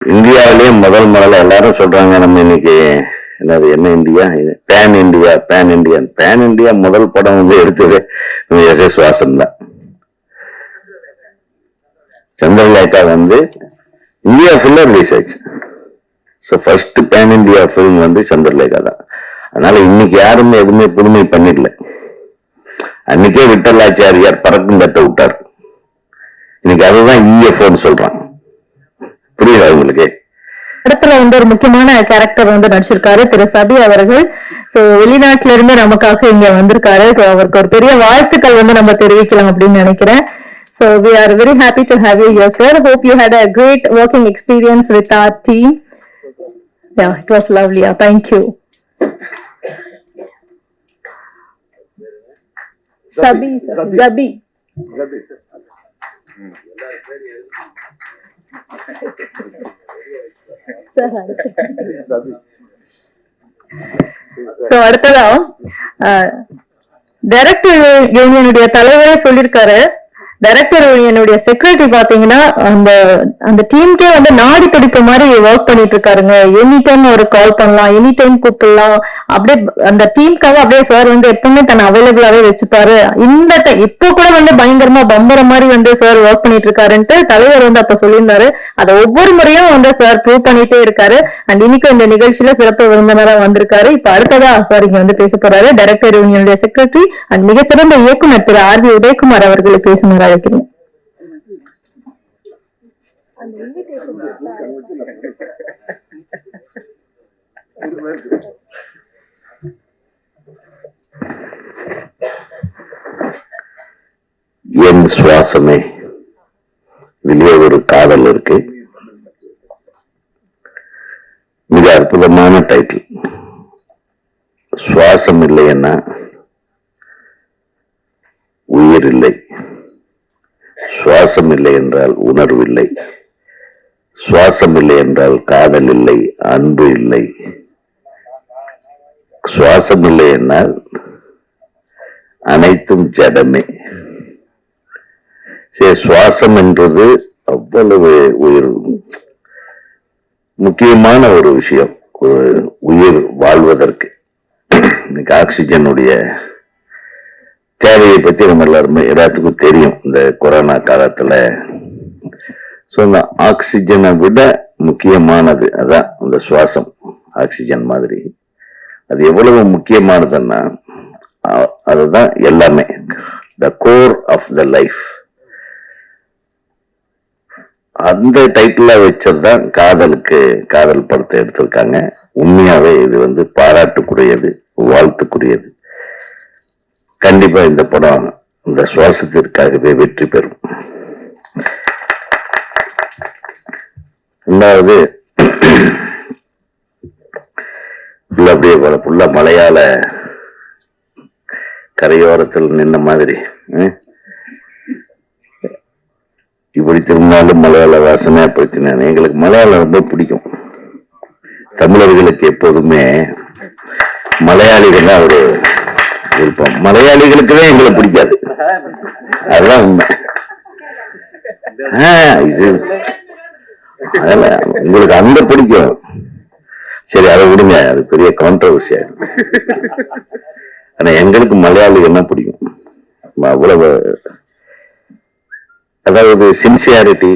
இந்தியாவிலேயே முதல்ல எல்லாரும் சொல்றாங்க நம்ம இன்னைக்கு என்னது என்ன India pan India pan India pan India முதல் படம் வந்து எடுத்தது எஸ் வாசன் தான். சந்திரலேகா வந்து இந்தியா ஃபுல்லா ரிலீஸ் ஆச்சு. So first pan India film வந்து சந்திரலேகா தான். அதனால இன்னைக்கு யாருமே எதுவுமே புதுமை பண்ணிடல. அன்னைக்கே விட்டலாச்சாரியார் பறக்கும் தட்ட விட்டார். இன்னைக்கு அதுதான் இஎஃப்ஓன்னு சொல்றான். புரியுதா உங்களுக்கு? படத்துல வந்து ஒரு முக்கியமான கேரக்டர் வந்து நடிச்சிருக்காரு திரு சபி அவர்கள். சோ வெளிநாட்டுல இருந்து நமக்காக இங்க வந்திருக்காரு. சோ அவருக்கு ஒரு பெரிய வாழ்த்துக்கள் வந்து நம்ம தெரிவிக்கலாம் அப்படின்னு நினைக்கிறேன். So we are very happy to have you here, sir. Hope you had a great working experience with our team. Yeah, it was lovely. Yeah, thank you. Sabi. So அடுத்ததா டைரக்டர் யூனியனுடைய தலைவரே சொல்லிருக்காரு. டைரக்டர் யூனியனுடைய செக்ரட்டரி பாத்தீங்கன்னா அந்த டீமுக்கே வந்து நாடி துடிப்பு மாதிரி work பண்ணிட்டு இருக்காருங்க. எனி டைம் ஒரு கால் பண்ணலாம், எனி டைம் கூப்பிடலாம். அப்படியே அந்த டீமுக்காக அப்படியே சார் வந்து எப்பவுமே தன்னை அவைலபிளாவே வச்சுப்பாரு. இப்போ கூட வந்து பயங்கரமா பம்பர மாதிரி வந்து சார் ஒர்க் பண்ணிட்டு இருக்காருன்ட்டு தலைவர் வந்து அப்ப சொல்லியிருந்தாரு. அதை ஒவ்வொரு முறையும் வந்து சார் ப்ரூவ் பண்ணிட்டே இருக்காரு. அண்ட் இன்னைக்கு இந்த நிகழ்ச்சியில சிறப்பு விருந்தினரா வந்திருக்காரு. இப்ப அடுத்ததா சார் இங்க வந்து பேச போறாரு. டைரக்டர் யூனியனுடைய செக்ரட்டரி அண்ட் மிக சிறந்த இயக்குனர் திரு ஆர்.வி. உதயகுமார் அவர்களை பேசுமாறு அழைக்கிறேன். என் சுவாசமே, இதுலயே ஒரு காதல் இருக்கு. மிக அற்புதமான டைட்டில். சுவாசம் இல்லைன்னா உயிர் இல்லை, சுவாசம் இல்லை என்றால் உணர்வு இல்லை, சுவாசம் இல்லை என்றால் காதல் இல்லை, அன்பு இல்லை, சுவாசம் இல்லை என்றால் அனைத்தும் ஜடமே. சுவாசம் என்றது அவ்வளவு உயிர் முக்கியமான ஒரு விஷயம். ஒரு உயிர் வாழ்வதற்கு இன்னைக்கு ஆக்சிஜனுடைய தேவையை பத்தி நம்ம எல்லாத்துக்கும் தெரியும். இந்த கொரோனா காலத்துல இந்த ஆக்சிஜனை விட முக்கியமானது அதான் இந்த சுவாசம். ஆக்சிஜன் மாதிரி அது எவ்வளவு முக்கியமானதுன்னா அதுதான் எல்லாமே. The core of the life. அந்த டைட்டில வச்சதுதான் காதல் படத்தை எடுத்திருக்காங்க. உண்மையாவே இது வந்து பாராட்டுக்குரியது, வாழ்த்துக்குரியது. கண்டிப்பா இந்த படம் இந்த சுவாசத்திற்காகவே வெற்றி பெறும். ரெண்டாவது அப்படியே ஃபுல்லா மலையாள கரையோரத்தில் நின்ன மாதிரி இப்படி திரும்பினாலும் மலையாள வாசனை பிரச்சனை. எங்களுக்கு மலையாளம் ரொம்ப பிடிக்கும். தமிழர்களுக்கு எப்போதுமே மலையாளிகள் தான் ஒரு விருப்பம். மலையாளிகளுக்குதான் எங்களை பிடிக்காது. அதுதான் உண்மை. இது அதெல்லாம் உங்களுக்கு அந்த பிடிக்கும். சரி, அதை விடுங்க, அது பெரிய கான்ட்ரவர்சி ஆயிடும். ஆனா எங்களுக்கு மலையாளிகள் தான் பிடிக்கும். அவ்வளவு அதாவது சின்சியாரிட்டி.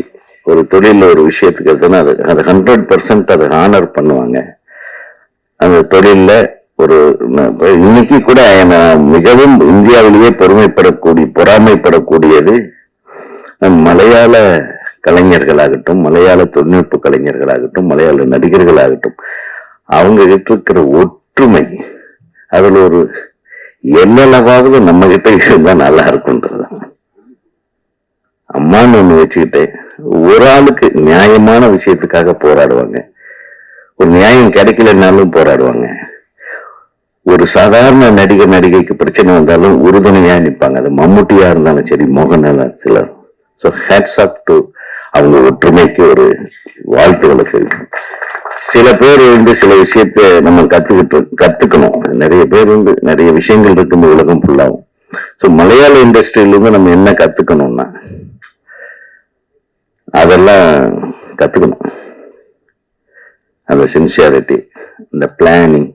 ஒரு தொழில ஒரு விஷயத்துக்கு எடுத்தோன்னா அது 100% அதை ஹானர் பண்ணுவாங்க. அந்த தொழில ஒரு இன்னைக்கு கூட மிகவும் இந்தியாவிலேயே பொறாமைப்படக்கூடியது மலையாள கலைஞர்களாகட்டும், மலையாள தொழில்நுட்ப கலைஞர்களாகட்டும், மலையாள நடிகர்களாகட்டும், அவங்க கிட்ட இருக்கிற ஒற்றுமை. அதுல ஒரு எல்லளவாவது நம்ம கிட்ட இருந்தா நல்லா இருக்கும்ன்றது. அம்மான்னு ஒண்ணு வச்சுக்கிட்டு ஒரு ஆளுக்கு நியாயமான விஷயத்துக்காக போராடுவாங்க. ஒரு நியாயம் கிடைக்கலன்னாலும் போராடுவாங்க. ஒரு சாதாரண நடிகைக்கு பிரச்சனை வந்தாலும் உறுதுணையா நிற்பாங்க. அது மம்முட்டியா இருந்தாலும் சரி, மோகன்லால் சிலர். ஸோ ஹேட்ஸ் ஆஃப் டு அவங்க ஒற்றுமைக்கு ஒரு வாழ்த்துக்களை தெரியும். சில பேர் சில விஷயத்த நம்ம கத்துக்கணும். நிறைய பேர் நிறைய விஷயங்கள் இருக்கு இந்த உலகம் ஃபுல்லாகும். ஸோ மலையாள இண்டஸ்ட்ரியிலிருந்து நம்ம என்ன கத்துக்கணும்னா அதெல்லாம் கத்துக்கணும். அந்த சின்சியாரிட்டி, இந்த பிளானிங்.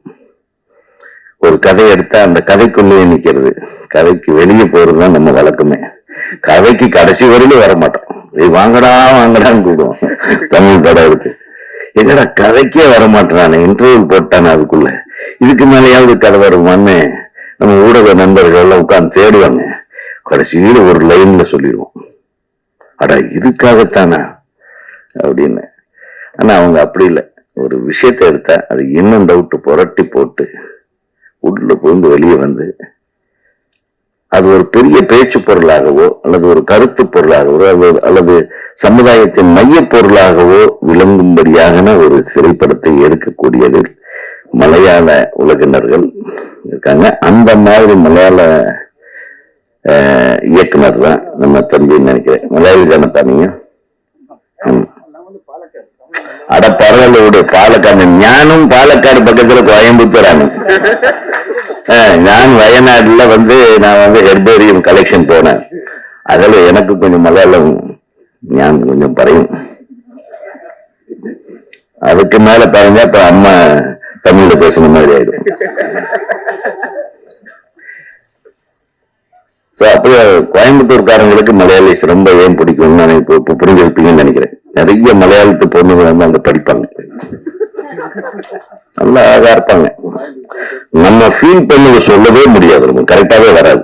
ஒரு கதை எடுத்தா அந்த கதைக்குள்ளேயே நிக்கிறது, கதைக்கு வெளியே போறதுதான் நம்ம வழக்கமே. கதைக்கு கடைசி வரையிலும் வர மாட்டோம். வாங்கடா வாங்கடான்னு கூடுவோம். தமிழ் படம் இருக்கு, எங்கடா கதைக்கே வரமாட்டானே, இன்டர்வியூ போட்டானே அதுக்குள்ள, இதுக்கு மேலேயாவது கதை வருமான்னு நம்ம ஊடக நண்பர்கள் எல்லாம் உட்கார்ந்து தேடுவாங்க. கடைசியில் ஒரு லைன்ல சொல்லிடுவோம், அடா இதுக்காகத்தானா அப்படின்னு. ஆனா அவங்க அப்படி இல்லை. ஒரு விஷயத்தை எடுத்தா அது இன்னும் டவுட் புரட்டி போட்டு உள்ள புகுந்து வெளியே வந்து அது ஒரு பெரிய பேச்சு பொருளாகவோ அல்லது ஒரு கருத்து பொருளாகவோ அல்லது சமுதாயத்தின் மைய பொருளாகவோ விளங்கும்படியான ஒரு திரைப்படத்தை எடுக்கக்கூடியதில் மலையாள உலகினர்கள் இருக்காங்க. அந்த மாதிரி மலையாள இயக்குனர் தான் நம்ம தம்பின்னு நினைக்கிறேன். மலையாளி தானே நீங்க? அட பரவாயில்ல விடு, பாலக்காடு. ஞானும் பாலக்காடு பக்கத்துல கோயம்புத்தூரானு. நான் வயநாடுல நான் ஹெர்பேரியம் கலெக்ஷன் போனேன். அதுல எனக்கு கொஞ்சம் மலையாளம் ஞான் கொஞ்சம் பறையும். அதுக்கு மேல பாருங்க, இப்ப அம்மா தமிழ்ல பேசுன மாதிரி ஆயிடும். அப்படியே கோயம்புத்தூர்காரங்களுக்கு மலையாளிஸ் ரொம்ப ஏன் பிடிக்கும்னு நான் இப்ப புரிஞ்சிருப்பீங்கன்னு நினைக்கிறேன். நிறைய மலையாளத்து பொண்ணுங்க அங்க படிப்பாங்க, நல்லா அழகா இருப்பாங்க. நம்ம ஃபீல் பண்ணது சொல்லவே முடியாது, நம்ம கரெக்டாவே வராது.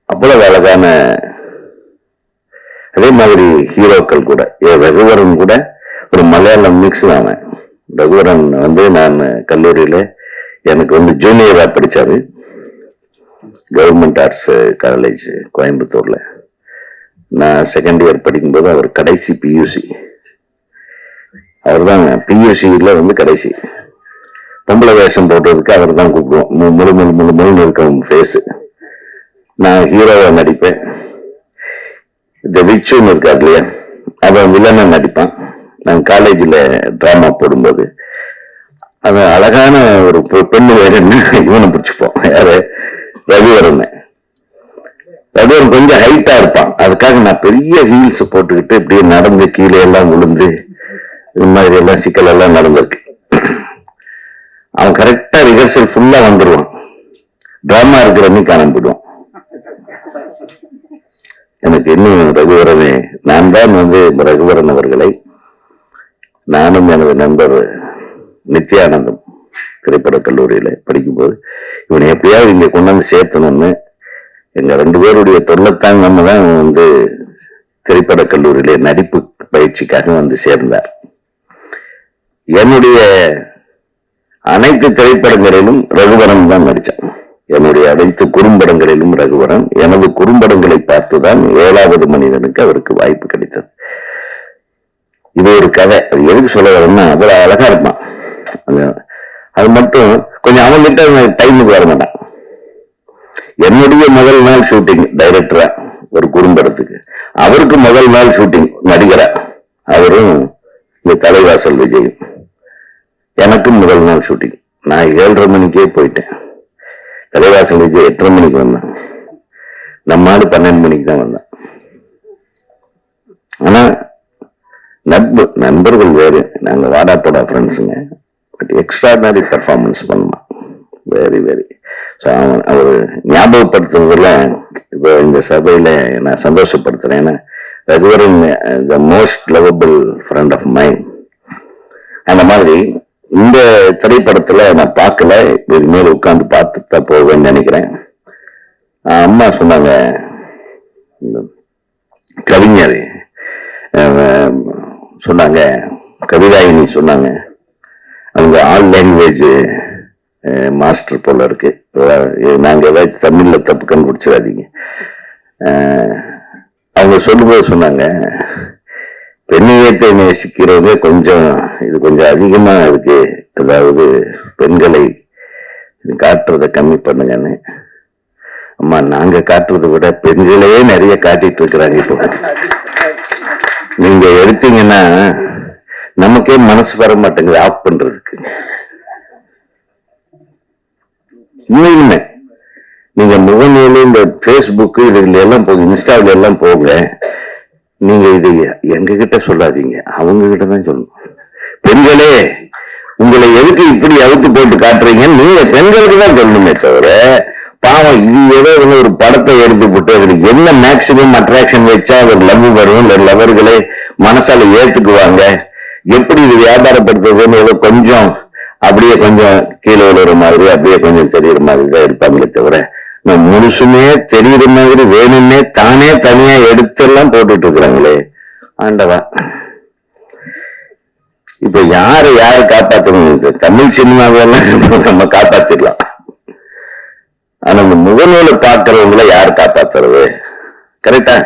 அவ்வளவு அழகான. அதே மாதிரி ஹீரோக்கள் கூட, ரகுவரன் கூட ஒரு மலையாளம் மிக்ஸ் தான். ரகுவரன் நான் கல்லூரியில எனக்கு ஜூனியரா படிச்சாரு, கவர்மெண்ட் ஆர்ட்ஸ் காலேஜ் கோயம்புத்தூர்ல. நான் செகண்ட் இயர் படிக்கும்போது அவர் கடைசி பியூசி. அவர் தான் பியூசியில கடைசி. பொம்பளை வேஷம் போடுறதுக்கு அவர் தான் கூப்பிடுவோம். முழு இருக்கும் ஃபேஸ். நான் ஹீரோவா நடிப்பேன். இந்த விச்சுன்னு இருக்காரு இல்லையா, அவன் வில்லனா நடிப்பான். நான் காலேஜில் டிராமா போடும்போது அவன் அழகான ஒரு பெண்ணு வேறுன்னு இவனை பிடிச்சிப்போம். யாரு? ரகுவரன். ரகுவரன் கொஞ்சம் ஹைட்டா இருப்பான். அதுக்காக நான் பெரிய ஹீல்ஸ் போட்டுக்கிட்டு இப்படியே நடந்து கீழே எல்லாம் விழுந்து இந்த மாதிரி எல்லாம் சிக்கல் எல்லாம் நடந்திருக்கு. அவன் கரெக்டா ரிஹர்சல் ஃபுல்லா வந்துடுவான், டிராமா இருக்கிறன்னு காணாம போயிடுவான். எனக்கு இன்னும் ரகுவரனே, நான் தான் ரகுவரன் அவர்களை நானும் எனது நண்பர் நித்யானந்தம் திரைப்பட கல்லூரியில படிக்கும்போது இவனை எப்படியாவது இங்க கொண்டாந்து சேர்த்தணும்னு எங்க 2 பேருடைய தொல்லைத்தான் நம்ம தான் திரைப்பட கல்லூரியில நடிப்பு பயிற்சிக்காக சேர்ந்தார். என்னுடைய அனைத்து திரைப்படங்களிலும் ரகுவரன் தான் நடிச்சான். என்னுடைய அனைத்து குறும்படங்களிலும் ரகுவரன். எனது குறும்படங்களை பார்த்துதான் 7வது மனிதனுக்கு அவருக்கு வாய்ப்பு கிடைத்தது. இது ஒரு கதை. அது எதுக்கு சொல்ல வரேன்னா, அவ்வளவு அழகா இருப்பான். அது மட்டும் கொஞ்சம் அவன்கிட்ட டைமுக்கு வர மாட்டான். என்னுடைய முதல் நாள் ஷூட்டிங் டைரக்டரா ஒரு குறும்படத்துக்கு, அவருக்கு முதல் நாள் ஷூட்டிங் நடிகரா அவரும் இந்த தலைவாசல் விஜய். எனக்கும் முதல் நாள் ஷூட்டிங். நான் 7:30 மணிக்கே போயிட்டேன். தலைவாசல் விஜய் 8:30 மணிக்கு வந்தான். நம்ம ஆடு 12 மணிக்கு தான் வந்தான். ஆனா நண்பர்கள் வேறு, நாங்க வாடா போடா ஃப்ரெண்ட்ஸுங்க. பட் எக்ஸ்ட்ராடினரி பெர்ஃபார்மன்ஸ் பண்ணுவான். Very very. அவர் ஞாபகப்படுத்துறதுல இப்போ இந்த சபையில நான் சந்தோஷப்படுத்துறேன். ஏன்னா Raghuvaran the most lovable friend of mind. அந்த மாதிரி இந்த திரைப்படத்துல நான் பார்க்கல, மேல உட்கார்ந்து பார்த்துட்டு தான் போவேன்னு நினைக்கிறேன். அம்மா சொன்னாங்க, கவிஞர் சொன்னாங்க, கவிதாயினி சொன்னாங்க, அவங்க ஆல் லாங்குவேஜ் மாஸ்டர் போல இருக்கு, நாங்க ஏதாச்சும் தமிழ்ல தப்பு கண்டுபிடிச்சிடாதீங்க. அவங்க சொல்லும்போது சொன்னாங்க, பெண்ணியத்தை நேசிக்கிறவங்க கொஞ்சம் அதிகமா இருக்கு, அதாவது பெண்களை காட்டுறதை கம்மி பண்ணுங்கன்னு. அம்மா, நாங்க காட்டுறதை விட பெண்களே நிறைய காட்டிட்டு இருக்கிறாங்க. இப்போ நீங்க எடுத்தீங்கன்னா நமக்கே மனசு வர மாட்டேங்குது ஆஃப் பண்றதுக்கு. உண்மையுமே நீங்க முகநூல், இந்த பேஸ்புக், இதுல எல்லாம் போங்க, இன்ஸ்டாவில எல்லாம் போங்க. நீங்க இது எங்க கிட்ட சொல்லாதீங்க, அவங்க கிட்ட தான் சொல்லணும். பெண்களே உங்களை எதுக்கு இப்படி அவுத்து போட்டு காட்டுறீங்க, நீங்க பெண்களுக்கு தான் சொல்லணுமே தவிர, பாவம் இது ஏதோ ஒரு படத்தை எடுத்து போட்டு அதுல என்ன மேக்சிமம் அட்ராக்ஷன் வச்சா ஒரு லவ் வரும், இல்ல லவர்களே மனசால ஏத்துக்குவாங்க, எப்படி இது வியாபாரப்படுத்துறதுன்னு ஏதோ கொஞ்சம் அப்படியே கொஞ்சம் கீழே விழுற மாதிரி அப்படியே கொஞ்சம் தெரியுற மாதிரி தான் எடுப்பாங்களே தவிர, நான் முழுசுமே தெரியுற மாதிரி வேணும்னே தானே தனியா எடுத்தெல்லாம் போட்டுட்டு இருக்கிறாங்களே ஆண்டவா. இப்ப யாரு காப்பாத்தணும்? தமிழ் சினிமாவெல்லாம் நம்ம காப்பாத்திடலாம், ஆனா இந்த முகநூலை பார்க்கிறவங்கள யார் காப்பாத்துறது? கரெக்டா?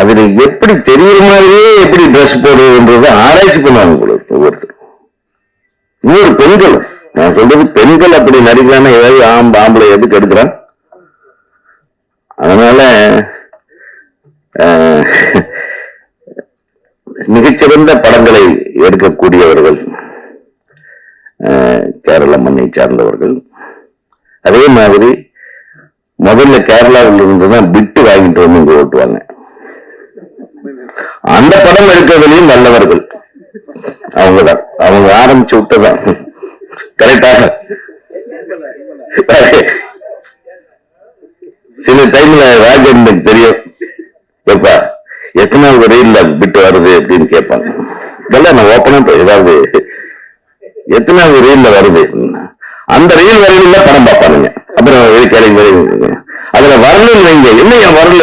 அதுல எப்படி தெரியுற மாதிரியே எப்படி ட்ரெஸ் போடுறதுன்றது ஆராய்ச்சி பண்ணுவாங்க போல ஒவ்வொருத்தரும். இன்னொரு பெண்கள், நான் சொல்றது பெண்கள் அப்படி நடிக்கலாம்னா ஏதாவது ஆம்பளை எதுக்கு எடுக்கிறான்? அதனால மிகச்சிறந்த படங்களை எடுக்கக்கூடியவர்கள் கேரள மண்ணை சார்ந்தவர்கள். அதே மாதிரி முதல்ல கேரளாவில் இருந்துதான் பிட்டு வாங்கிட்டு வந்து இங்க ஓட்டுவாங்க. அந்த படம் எடுக்கிறதுலையும் நல்லவர்கள் அவங்கதான், அவங்க ஆரம்பிச்சு விட்டதான். கரெக்டாக சில டைம்ல ராஜன் தெரியும், எப்பா எத்தனாவது ரீல்ல பிட்டு வருது அப்படின்னு கேட்பாங்க. இதெல்லாம் நான் ஓப்பனா ஏதாவது எத்தனாவது ரீல்ல வருது, அந்த ரீல் வரையில படம் பார்ப்பானுங்க. அப்புறம் கேள்வி அதுல வரலன்னு வைங்க, என்ன வரல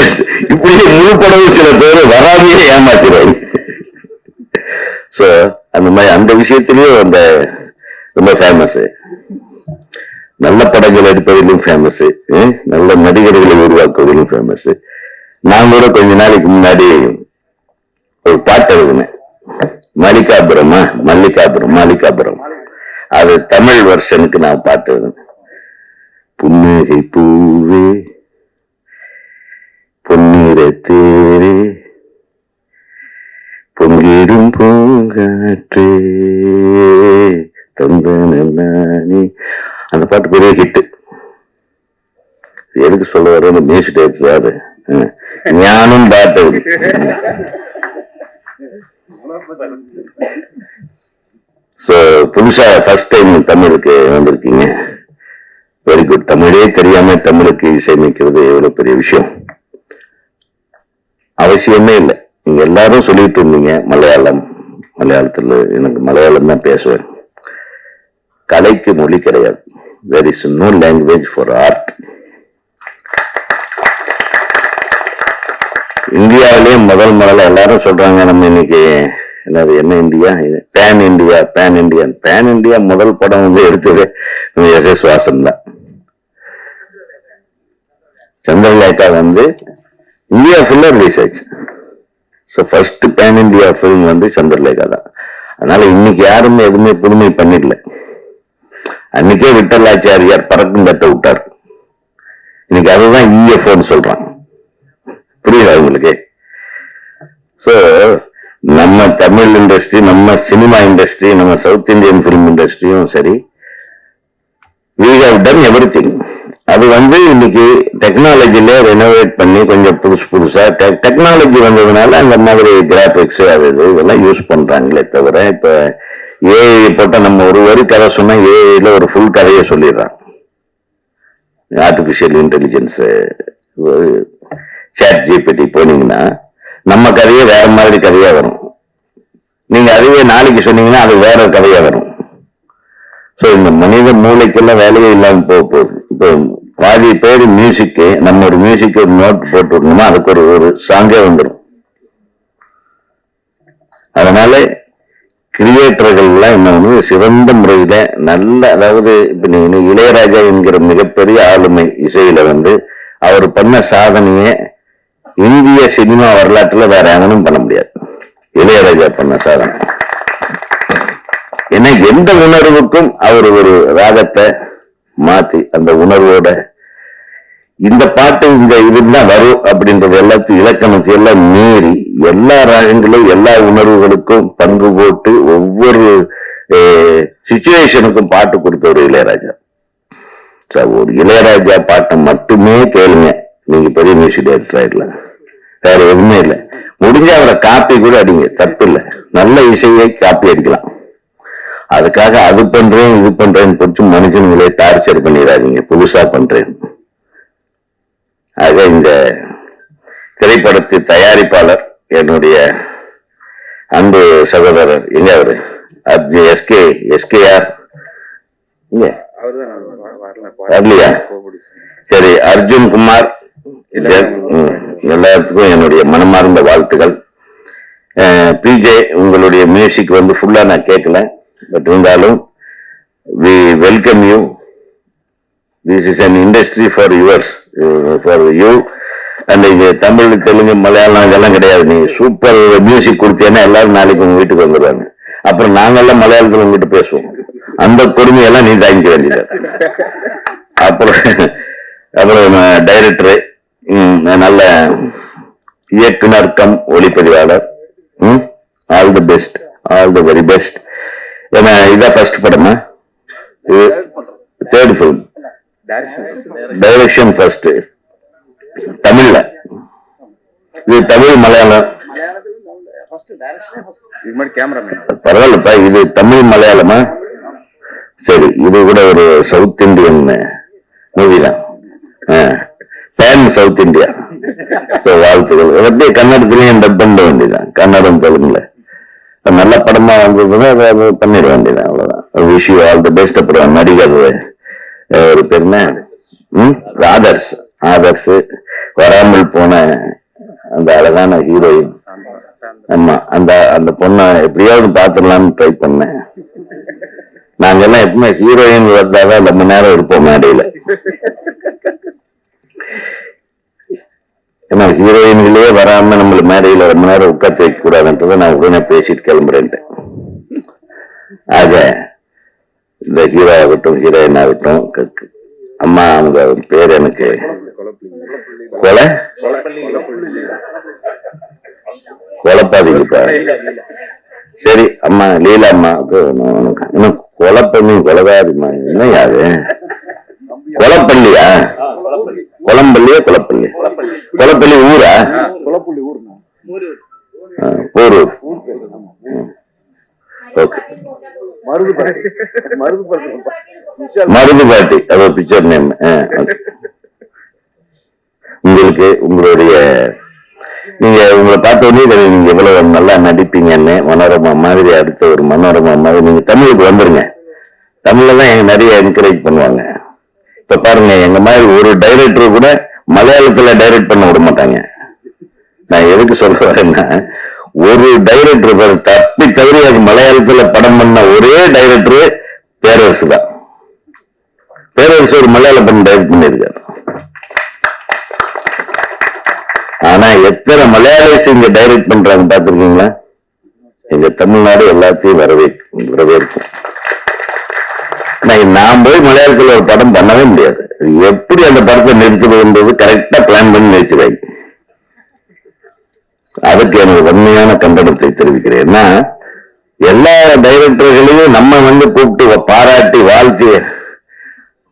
இப்படியே முழு படமும் சில பேர் வராமையே ஏமாத்திடுவாங்க. சோ அந்த மாதிரி அந்த விஷயத்திலயும் அந்த ரொம்ப ஃபேமஸ், நல்ல படங்கள் எடுப்பதிலும் ஃபேமஸ், நல்ல நடிகர்களை உருவாக்குவதிலும் ஃபேமஸ். நான் கூட கொஞ்ச நாளைக்கு முன்னாடி ஒரு பாட்டு எழுதினேன், மல்லிகாபுரம். அது தமிழ் வெர்ஷனுக்கு நான் பாட்டு எழுதினேன். புன்னகை பூவே பொன்னிற தேரே பொங்கிடும் பூங்காற்றே தந்தனே. அந்த பாட்டு பெரிய ஹிட். எதுக்கு சொல்ல வர மியூசிக் டைப்ஸ் ஞானம் பாட்டு. சோ புதுசா ஃபர்ஸ்ட் டைம் தமிழுக்கு வந்திருக்கீங்க, வெரி குட். தமிழே தெரியாம தமிழுக்கு இசையமைக்கிறது எவ்வளவு பெரிய விஷயம். அவசியமே இல்லை. நீங்க எல்லாரும் சொல்லிட்டு இருந்தீங்க மலையாளத்துல எனக்கு மலையாளம் தான் பேசுவேன். கலைக்கு மொழி கிடையாது. there is no language for art. இந்தியாவிலேயே முதல்ல எல்லாரும் சொல்றாங்க, நம்ம இன்னைக்கு என்ன இந்தியா, பேன் இந்தியா முதல் படம் வந்து எடுத்தது எஸ் வாசன் தான். சந்திரலேகா வந்து இந்தியா ஃபுல்லா ரிலீஸ் ஆச்சு. So first pan India film வந்து சந்திரலேகா தான். அதனால இன்னைக்கு யாருமே எதுவுமே புதுமை பண்ணிடல. அன்னைக்கே விட்டலாச்சாரியார் பறக்கும் தட்ட விட்டார். இன்னைக்கு அதுதான் இஎஃப்ஓன்னு சொல்றாங்க. புரியுதா உங்களுக்கு? ஸோ நம்ம தமிழ் இண்டஸ்ட்ரி, நம்ம சினிமா இண்டஸ்ட்ரி, நம்ம சவுத் இந்தியன் பிலிம் இண்டஸ்ட்ரியும் சரி, we have done everything. அது வந்து இன்னைக்கு டெக்னாலஜில ரெனோவேட் பண்ணி கொஞ்சம் புதுசா டெக்னாலஜி வந்ததுனால அந்த மாதிரி கிராபிக்ஸ் அது இதெல்லாம் யூஸ் பண்றாங்களே தவிர, இப்ப ஏஐ போட்ட நம்ம ஒரு வரி கதை சொன்னா ஏஐல ஒரு ஃபுல் கதையை சொல்லிடுறான். ஆர்டிபிஷியல் இன்டெலிஜென்ஸ் சாட் ஜிபிடி போனீங்கன்னா நம்ம கதையே வேற மாதிரி கதையா வரும். நீங்க அதுவே நாளைக்கு சொன்னீங்கன்னா அது வேற கதையா வரும். சோ இந்த மனித மூளைக்கெல்லாம் வேலையே இல்லாம போகுது. இப்போ பாதி பேர் மியூசிக்கு, நம்ம ஒரு மியூசிக் ஒரு நோட் போட்டு விடணுமா அதுக்கு ஒரு சாங்கே வந்துடும். அதனால கிரியேட்டர்கள் எல்லாம் என்ன சிறந்த முறையில நல்ல, அதாவது இப்ப நீங்க இளையராஜா என்கிற மிகப்பெரிய ஆளுமை இசையில வந்து அவர் பண்ண சாதனையை இந்திய சினிமா வரலாற்றுல வேற எவனும் பண்ண முடியாது. இளையராஜா பண்ண சாதனை. ஏன்னா எந்த உணர்வுக்கும் அவர் ஒரு ராகத்தை மாத்தி அந்த உணர்வோட இந்த பாட்டு இந்த இதுதான் வரும் அப்படின்றது எல்லாத்தையும் இலக்கணத்தை எல்லாம் மீறி எல்லா ராகங்களும் எல்லா உணர்வுகளுக்கும் பங்கு போட்டு ஒவ்வொரு சிச்சுவேஷனுக்கும் பாட்டு கொடுத்த ஒரு இளையராஜா. ஒரு இளையராஜா பாட்டை மட்டுமே கேளுங்க, நீங்க பெரிய மியூசிக் டைரக்டர் ஆயிடலாம். வேற எதுவுமே இல்லை. முடிஞ்ச அவரை காப்பி கூட அடிங்க, தப்பு இல்லை. நல்ல இசையை காப்பி அடிக்கலாம். அதுக்காக அது பண்றேன் இது பண்றேன்னு கொஞ்சம் மனுஷனுங்களே டார்ச்சர் பண்ணிடாதீங்க, புதுசா பண்றேன். ஆக இந்த திரைப்படத்து தயாரிப்பாளர் என்னுடைய அன்பு சகோதரர் எங்க அவரு எஸ்கேஆர் வரலையா? சரி, அர்ஜுன் குமார் எல்லாத்துக்கும் என்னுடைய மனமார்ந்த வாழ்த்துக்கள். பிஜே உங்களுடைய மியூசிக் வந்து ஃபுல்லா நான் கேட்கல, பட் இருந்தாலும் we welcome you. This is an industry for yours, for you. அந்த இது தமிழ் தெலுங்கு மலையாளம் இதெல்லாம் கிடையாது. நீ சூப்பர் மியூசிக் கொடுத்தேன்னா எல்லாரும் நாளைக்கு உங்க வீட்டுக்கு வந்துடுவாங்க. அப்புறம் நாங்கெல்லாம் மலையாளத்துல உங்ககிட்ட பேசுவோம். அந்த கொடுமையெல்லாம் நீ தாங்கிக்க வேண்டியது. அப்புறம் டைரக்டரு, நல்ல இயக்குனர் கம் ஒளிப்பதிவாளர், all the best, all the very best. ஏன்னா இதான் ஃபர்ஸ்ட் படமா? இது தேர்ட் ஃபிலிம், டைரக்ஷன் ஃபர்ஸ்ட் தமிழ்ல. இது தமிழ் மலையாளம் பரவாயில்லப்பா. இது தமிழ் மலையாளமா? சரி, இது கூட ஒரு சவுத் இந்தியன் மூவி தான், பேன் சவுத் இந்தியா. வாழ்த்துக்கள். அப்படியே கன்னடத்திலையும் டப் பண்ண வேண்டியதான், கன்னடம் தெலுங்குல நல்ல படமா வந்ததுன்னா அதை பண்ணிட வேண்டியதான், அவ்வளவுதான். Wish you all the best. அப்புறம் நடிகர் ஒரு பேர் என்ன, ஆதர்ஸ் வராமல் போன அந்த அழகான ஹீரோயின். ஆமா, அந்த பொண்ணை எப்படியாவது பாத்துடலாம்னு ட்ரை பண்ணேன். நாங்கெல்லாம் எப்பவுமே ஹீரோயின் வந்தாதான் ரொம்ப நேரம் இருப்போம் மேடையில. ஏன்னா ஹீரோயின்களே வராம நம்மள மேடையில ரொம்ப நேரம் உட்காந்து வைக்க கூடாதுன்றதை நான் உடனே பேசிட்டு கிளம்புறேன். ஆக இந்த ஹீரோ ஆகட்டும் ஹீரோயின் ஆகட்டும், அம்மா அவங்க பேர் எனக்கு கொலப்பாதீங்கப்பா. சரி அம்மா, லீலா அம்மாவுக்கு இன்னும் கொலப்பண்ணி கொலகாரிமா என்ன யாது? கொலப்பள்ளியா? கொலம்பள்ளியா கொலப்பள்ளி? கொலப்பள்ளி ஊரா? போரூர். ஓகே, மருதுபாட்டி, அது பிக்சர் நேம். உங்களுக்கு உங்களுடைய நீங்க உங்களை பார்த்த உடனே நீங்க எவ்வளவு நல்லா நடிப்பீங்கன்னு, மனோரமா மாதிரி அடுத்த ஒரு மனோரமா மாதிரி நீங்க தமிழுக்கு வந்துருங்க. தமிழ்ல தான் எங்க நிறைய என்கரேஜ் பண்ணுவாங்க. இப்ப பாருங்க, எங்க மாதிரி ஒரு டைரக்டர் கூட மலையாளத்துல டைரக்ட் பண்ண விட மாட்டாங்க. நான் எதுக்கு சொல்ல வரேன்னா, ஒரு டைரக்டர் தப்பி தவறி அது மலையாளத்துல படம் பண்ண ஒரே டைரக்டர் பேரரசு தான். பேரரசு ஒரு மலையாள படம் டைரக்ட் பண்ணியிருக்காரு. ஆனா எத்தனை மலையாளிஸ் இங்க டைரக்ட் பண்றாங்க பாத்துருக்கீங்களா? எங்க தமிழ்நாடு எல்லாத்தையும் வரவேற்கும். நான் போய் மலையாளத்துல ஒரு படம் பண்ணவே முடியாது. எப்படி அந்த படத்தை நிறுத்துவதுன்றது கரெக்டா பிளான் பண்ணி நிறுத்துவாங்க. அதுக்கு எனக்கு உண்மையான கண்டனத்தை தெரிவிக்கிறேன். ஏன்னா எல்லா டைரக்டர்களையும் நம்ம கூப்பிட்டு பாராட்டி வாழ்த்தி,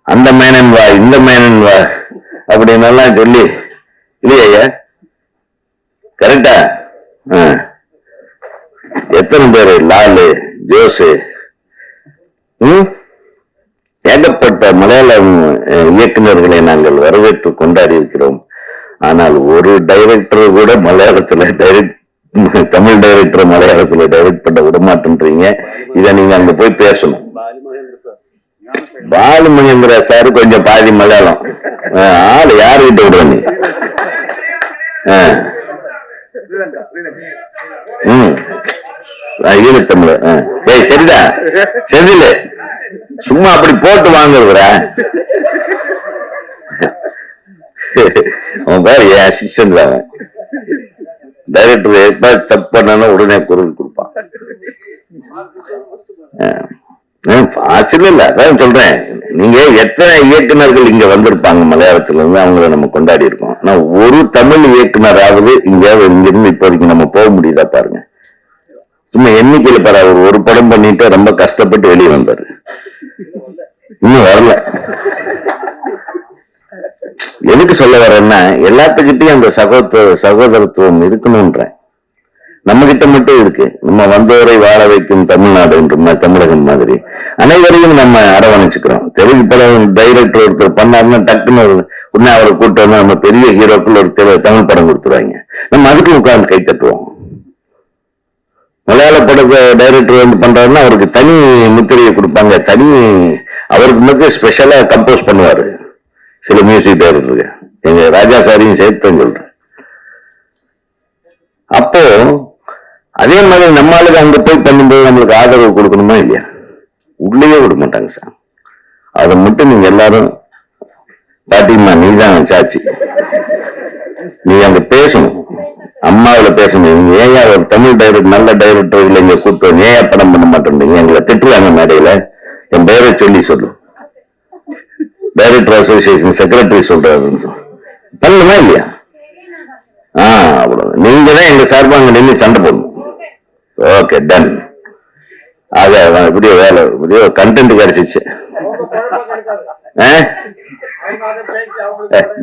அந்த மேனன் வா இந்த மேனன் வா அப்படின்னு எல்லாம் சொல்லி, இல்லையா? கரெக்டா? எத்தனை பேரு லாலு, ஜோசு, ஏகப்பட்ட மலையாளம் இயக்குநர்களை நாங்கள் வரவேற்று கொண்டாடி இருக்கிறோம். ஆனால் ஒரு டைரக்டர் கூட மலையாளத்துல தமிழ் டைரக்டர் மலையாளத்துல டைரக்ட் பண்ண விடமாட்டேன்றீங்க. இதை நீங்க அங்க போய் பேசணும். பாலு மகேந்திரா சாரு கொஞ்சம் பாதி மலையாளம், ஆளு யாருகிட்ட விடுற நீ? ஈழத்தமிழ். சரிடா, செந்தில் சும்மா அப்படி போட்டு வாங்குறா. அவன் பாரு என் அசிஸ்டன்ட் தான். டைரக்டர் எப்ப தப்பு பண்ணாலும் உடனே குரல் கொடுப்பான். ஃபாசில் இல்ல, அதான் சொல்றேன். நீங்க எத்தனை இயக்குநர்கள் இங்க வந்திருப்பாங்க மலையாளத்துல இருந்து, அவங்கள நம்ம கொண்டாடி இருக்கோம். ஆனா ஒரு தமிழ் இயக்குனராவது இங்கிருந்து இப்போதைக்கு நம்ம போக முடியுதா பாருங்க. சும்மா எண்ணிக்கையில பாரு, அவர் ஒரு படம் பண்ணிட்டு ரொம்ப கஷ்டப்பட்டு வெளியே வந்தாரு, இன்னும் வரல. எதுக்கு சொல்ல வரேன்னா, எல்லாத்துக்கிட்டையும் அந்த சகோதரத்துவம் இருக்கணும்ன்ற. நம்ம கிட்ட மட்டும் இருக்கு. நம்ம வந்தவரை வாழ வைக்கும் தமிழ்நாடு என்ற தமிழகம் மாதிரி அனைவரையும் நம்ம அரவணைச்சுக்கிறோம். தெலுங்கு படம் டைரக்டர் ஒருத்தர் பண்ணாருன்னா டக்குன்னு உடனே அவரை கூட்டு வந்து நம்ம பெரிய ஹீரோக்கள் ஒரு தமிழ் படம் கொடுத்துருவாங்க. நம்ம அதுக்கு உட்கார்ந்து கை தட்டுவோம். மலையாள படத்தை டைரக்டர் வந்து பண்றாருன்னா அவருக்கு தனி முத்திரையை கொடுப்பாங்க. தனி அவருக்கு மட்டும் ஸ்பெஷலா கம்போஸ் பண்ணுவாரு சில மியூசிக் டைரக்டருக்கு. எங்க ராஜா சாரியும் சேர்த்து சொல்றேன். அப்போ அதே மாதிரி நம்ம ஆளுக்கு அங்க போய் பண்ணும்போது நம்மளுக்கு ஆதரவு கொடுக்கணுமா இல்லையா? உள்ளே விட மாட்டாங்க சார். அதை மட்டும் நீங்க எல்லாரும் பாட்டிமா நீ தான் சாட்சி. நீ அங்க பேசணும், அம்மாவில பேசணும். நீங்க ஏன் ஒரு தமிழ் டைரக்டர் நல்ல டைரக்டர் இல்லை இங்க கூப்பிட்டு ஏன் படம் பண்ண மாட்டேன்றீங்க? எங்களை திட்டுவாங்க மேடையில. என் பெயரை சொல்லு டைரக்டர் அசோசியேஷன் செக்ரட்டரி சொல்றாரு. பண்ணணுமா இல்லையா? அவ்வளவு. நீங்க தான் எங்க சார்பா அங்க நின்று சண்டை போடணும். Okay done. ஆக இப்படியோ வேலை இப்படியோ கண்டென்ட் கிடைச்சிச்சு.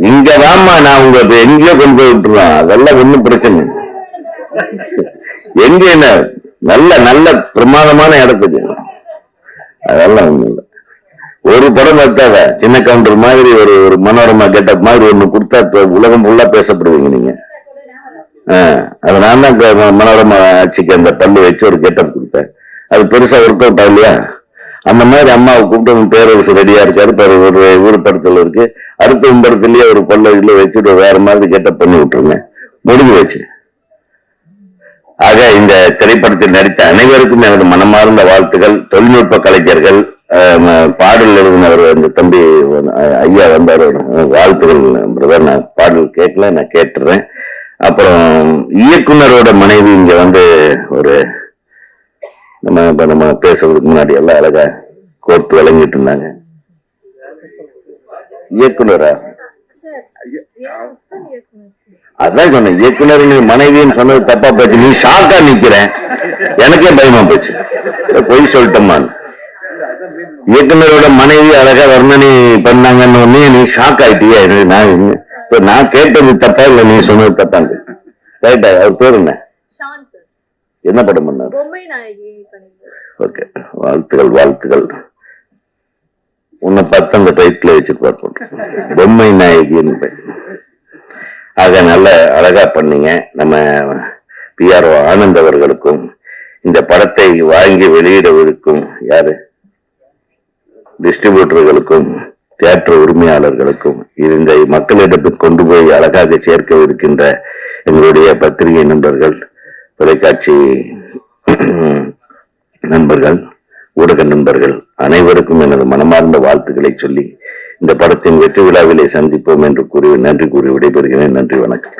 இங்க வாமா, நான் உங்க எங்கேயோ கொண்டு போய் விட்டுருவேன். அதெல்லாம் ஒண்ணும் பிரச்சனை. எங்க என்ன நல்ல நல்ல பிரமாதமான இடத்துக்கு அதெல்லாம் ஒண்ணும் இல்லை. ஒரு படம் பார்த்தாத சின்ன கவுண்டர் மாதிரி ஒரு மனோரமா கெட்டப் மாதிரி ஒண்ணு கொடுத்தா உலகம் ஃபுல்லா பேசப்படுவீங்க நீங்க. அதனால தான் மனோரமா ஆட்சிக்கு அந்த பல்லு வச்சு ஒரு கெட்டப் கொடுத்தேன். அது பெருசா ஒர்க் அவுட் ஆகலையா? அந்த மாதிரி அம்மாவை கூப்பிட்டு பேரரசு ரெடியா இருக்காரு. ஒரு ஊர் படத்துல இருக்கு. அடுத்த படத்துலயே ஒரு பல்ல வச்சுட்டு வேற மாதிரி கெட்டப் பண்ணி விட்டுருங்க. முடிஞ்சு வச்சு. ஆக இந்த திரைப்படத்தில் நடித்த அனைவருக்கும் எனது மனமார்ந்த வாழ்த்துக்கள். தொழில்நுட்ப கலைஞர்கள், பாடல் எழுதினவர் இந்த தம்பி ஐயா வந்தார், வாழ்த்துக்கள் பிரதர். நான் பாடல் கேட்கல, நான் கேட்டுறேன். அப்புறம் இயக்குனரோட மனைவி இங்க வந்து ஒரு நம்ம பேசுறதுக்கு முன்னாடி எல்லாம் அழகா கோர்த்து வழங்கிட்டு இருந்தாங்க. இயக்குனரா? அதான் சொன்னேன் இயக்குனர் மனைவின்னு சொன்னது தப்பா போச்சு. நீ ஷாக்கா நிக்கிறேன், எனக்கே பயமா போச்சு. பொய் சொல்லிட்டோமான்னு. இயக்குனரோட மனைவி அழகா வர்ணனை பண்ணாங்கன்னு ஒன்னே நீ ஷாக் ஆயிட்டியா? நான் கேட்டது தப்பா இல்ல நீ சொன்னது தப்பாங்க? ரைட்டா? அவர் பேர் என்ன படம் பண்ணாரு? ஓகே, வாழ்த்துக்கள் வாழ்த்துக்கள். உன்னை பார்த்து அந்த டைட்டில் வச்சிருப்பார், பொம்மை நாயகின்னு. ஆக நல்ல அழகா பண்ணீங்க. நம்ம PRO ஆனந்த் அவர்களுக்கும் இந்த படத்தை வாங்கி வெளியிடவிருக்கும் யாரு டிஸ்ட்ரிபியூட்டர்களுக்கும் தியேட்டர் உரிமையாளர்களுக்கும் இந்த மக்களிடத்தில் கொண்டு போய் அழகாக சேர்க்க இருக்கின்ற எங்களுடைய பத்திரிகை நண்பர்கள், தொலைக்காட்சி நண்பர்கள், ஊடக நண்பர்கள் அனைவருக்கும் எனது மனமார்ந்த வாழ்த்துக்களை சொல்லி இந்த படத்தின் வெற்றி விழாவிலே சந்திப்போம் என்று கூறி நன்றி கூறி விடைபெறுகிறேன். நன்றி, வணக்கம்.